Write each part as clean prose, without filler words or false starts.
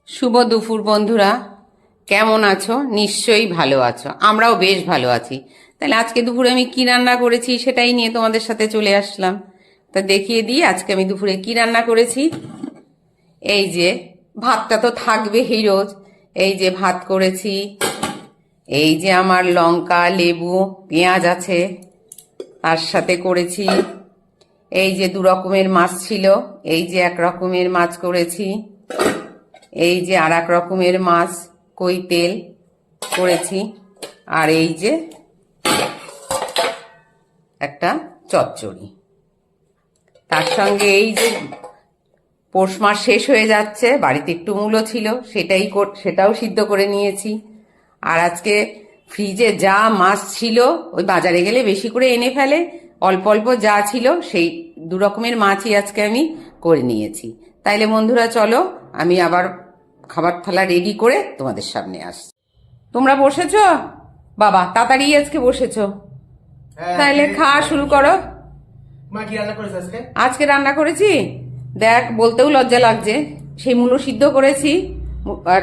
শুভ দুপুর বন্ধুরা, কেমন আছো? নিশ্চয়ই ভালো আছো, আমরাও বেশ ভালো আছি। তাহলে আজকে দুপুরে আমি কি রান্না করেছি সেটাই নিয়ে তোমাদের সাথে চলে আসলাম। তা দেখিয়ে দিই আজকে আমি দুপুরে কি রান্না করেছি। এই যে ভাতটা তো থাকবেই রোজ। এই যে ভাত করেছি, এই যে আমার লঙ্কা, লেবু, পেঁয়াজ আছে, তার সাথে করেছি এই যে দু রকমের মাছ ছিল, এই যে এক রকমের মাছ করেছি, এই যে আর এক রকমের মাছ কই তেল করেছি, আর এই যে একটা চচ্চড়ি। তার সঙ্গে এই যে পৌষ মাস শেষ হয়ে যাচ্ছে, বাড়িতে একটু মূলো ছিল, সেটাও সিদ্ধ করে নিয়েছি। আর আজকে ফ্রিজে যা মাছ ছিল, ওই বাজারে গেলে বেশি করে এনে ফেলে, অল্প অল্প যা ছিল সেই দু রকমের মাছই আজকে আমি করে নিয়েছি। তাইলে বন্ধুরা চলো, আমি আবার খাবার থালা রেডি করে তোমাদের সামনে আসছি। তোমরা বসেছো? বাবা তাড়াতাড়ি আজকে বসেছো, তাইলে খাওয়া শুরু করো। আজকে রান্না করেছি, দেখ বলতেও লজ্জা লাগছে, সেই মূলো সিদ্ধ করেছি, আর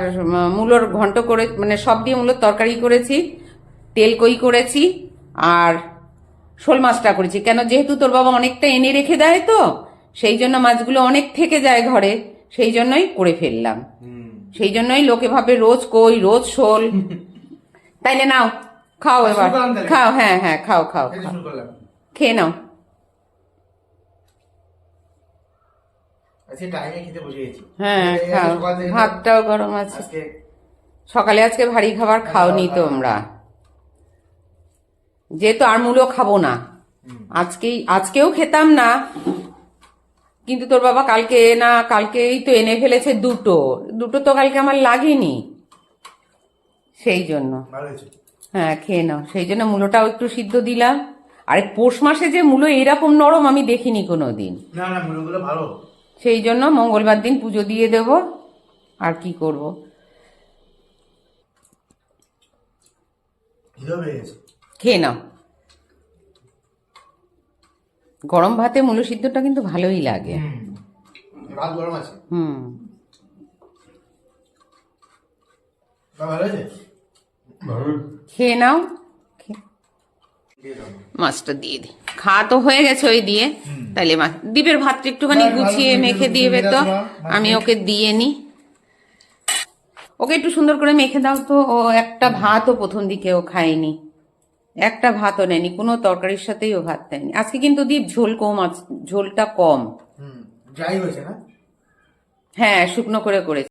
মূলোর ঘন্ট করে, মানে সব দিয়ে মূলোর তরকারি করেছি, তেল কই করেছি, আর শোল মাছটা করেছি। কেন, যেহেতু তোর বাবা অনেকটা এনে রেখে দেয়, তো সেই জন্য মাছগুলো অনেক থেকে যায় ঘরে, সেই জন্যই করে ফেললাম। সেই জন্যই লোকে ভাবে রোজ কই, রোজ শোল। তাইলে নাও খাও, এবার খাও। হ্যাঁ হ্যাঁ, খাও খাও, খেয়ে নাও। হ্যাঁ খাও, ভাতটাও গরম আছে। সকালে আজকে ভারী খাবার খাওনি তোমরা, যেহেতু আর মূলো খাবো না। আজকেও খেতাম না, কিন্তু তোর বাবা কালকেই তো এনে ফেলেছে দুটো তো কালকে আমার লাগেনি, সেই জন্য। হ্যাঁ খেয়ে নাও, সেই জন্য মূলোটাও একটু সিদ্ধ দিলাম। আরে পৌষ মাসে যে মূলো এরকম নরম আমি দেখিনি কোনোদিন, সেই জন্য মঙ্গলবার দিন পুজো দিয়ে দেব, আর কি করব। খেয়ে নাও, গরম ভাতে মূলো সিদ্ধটা কিন্তু ভালোই লাগে। খেয়ে নাও, মাছটা দিয়ে দি। খাওয়া তো হয়ে গেছে ওই দিয়ে, তাইলে দ্বীপের ভাতটা একটুখানি গুছিয়ে মেখে দিবে তো, আমি ওকে দিয়ে নি। ওকে একটু সুন্দর করে মেখে দাও তো। ও একটা ভাতও প্রথম দিকে ও খায়নি, একটা ভাতও নেয়নি, কোনো তরকারির সাথেই ও ভাত নেয়নি আজকে। কিন্তু দীপ ঝোলটা কম। হ্যাঁ শুকনো করে করেছে।